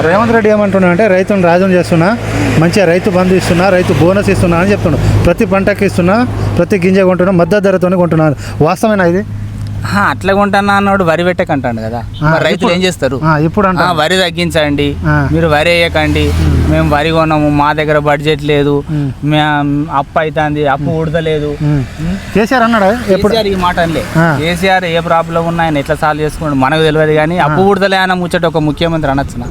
రేవంత్ రెడ్డి ఏమంటున్నా అంటే రైతును రాజం చేస్తున్నా, మంచిగా రైతు బంధు ఇస్తున్నా, రైతు బోనస్ ఇస్తున్నా అని చెప్తున్నాడు. ప్రతి పంటకి ఇస్తున్నా, ప్రతి గింజ కొంటున్నా, మద్దతు ధరతోనే కొంటున్నాను. వాస్తవేనా ఇది? అట్లా కొంటున్నా అన్నాడు వరి పెట్టకంటాడు కదా. రైతులు ఏం చేస్తారు? ఇప్పుడు వరి తగ్గించండి, మీరు వరి వేయకండి, మేము వరి కొన్నాము, మా దగ్గర బడ్జెట్ లేదు, అప్పు అవుతుంది, అప్పు ఉడతలేదు. కేసీఆర్ అన్నాడా? ఈ మాట అనలే. కేసీఆర్ ఏ ప్రాబ్లం ఉన్నా ఆయన ఎట్లా సాల్వ్ చేసుకున్నాడు మనకు తెలియదు, కానీ అప్పు ఉడతలే అన్న ముచ్చట ఒక ముఖ్యమంత్రి అనొచ్చున.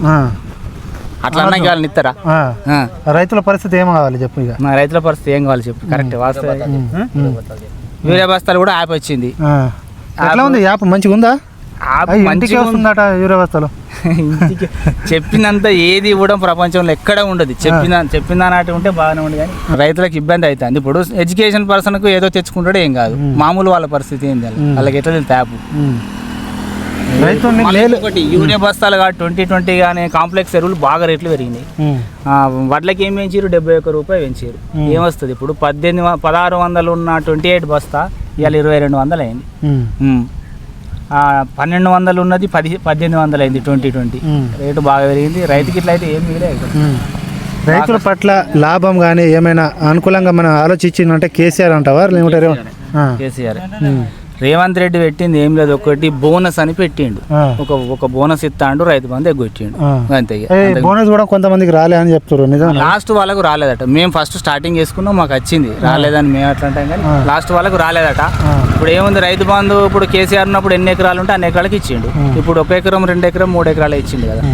అట్లా అన్నా వాళ్ళని ఇస్తారా? రైతుల పరిస్థితి ఏం కావాలి చెప్పు. ఇక మా రైతుల పరిస్థితి ఏం కావాలి చెప్పు. కరెక్ట్ వాస్తవ. యూరియా బస్తాలు కూడా యాప్ వచ్చింది. ఎట్లా ఉంది యాప్? మంచిగా ఉందా? మంచిగా వస్తుందట యూరియా బస్తాలు. చెప్పినంత ఏది కూడా ప్రపంచంలో ఎక్కడ ఉండదు. చెప్పిన నాటి ఉంటే బాగానే ఉంది, కానీ రైతులకు ఇబ్బంది అవుతుంది. ఇప్పుడు ఎడ్యుకేషన్ పర్సన్కు ఏదో తెచ్చుకుంటాడో ఏం కాదు, మామూలు వాళ్ళ పరిస్థితి ఏం తెలియదు. వాళ్ళకి ఎట్లా తెలుసు యాప్? ఒకటి యూరియా బస్తాలు కాదు 2020 కానీ కాంప్లెక్స్ ఎరువులు బాగా రేట్లు పెరిగినాయి. వడ్లకి ఏం పెంచారు? 71 రూపాయలు పెంచారు. ఏమొస్తుంది ఇప్పుడు? 1600 ఉన్న 28 బస్తా ఇవాళ 2200 అయింది. 1200 ఉన్నది 1800 అయింది 2020. రేటు బాగా పెరిగింది. రైతుకి ఇట్లా అయితే ఏం మిగిలేదు. రైతుల పట్ల లాభం కానీ ఏమైనా అనుకూలంగా మనం ఆలోచించిందంటే కేసీఆర్ అంటావా లేకుంటే కేసీఆర్? రేవంత్ రెడ్డి పెట్టింది ఏం లేదు, ఒకటి బోనస్ అని పెట్టిండు. ఒక బోనస్ ఇస్తాడు, రైతు బంధు ఎగ్గొట్టిండు, అంతే. బోనస్ కూడా కొంతమందికి రాలే అని చెప్తారు. నిజం? లాస్ట్ వాళ్ళకు రాలేదట. మేము ఫస్ట్ స్టార్టింగ్ చేసుకున్నాం, మాకు వచ్చింది. రాలేదని మేము అట్లా అంటాం, కానీ లాస్ట్ వాళ్ళకు రాలేదట. ఇప్పుడు ఏముంది, రైతు బంధు ఇప్పుడు కేసీఆర్ ఉన్నప్పుడు ఎన్ని ఎకరాలు ఉంటే అన్ని ఎకరాలకి ఇచ్చిండు. ఇప్పుడు 1 ఎకరం 2 ఎకరం 3 ఎకరాలు ఇచ్చిండు కదా,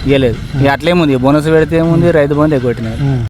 ఇవ్వలేదు. అట్లేముంది, బోనస్ పెడితే ఏముంది, రైతు బంధు ఎగ్గొట్టినారు.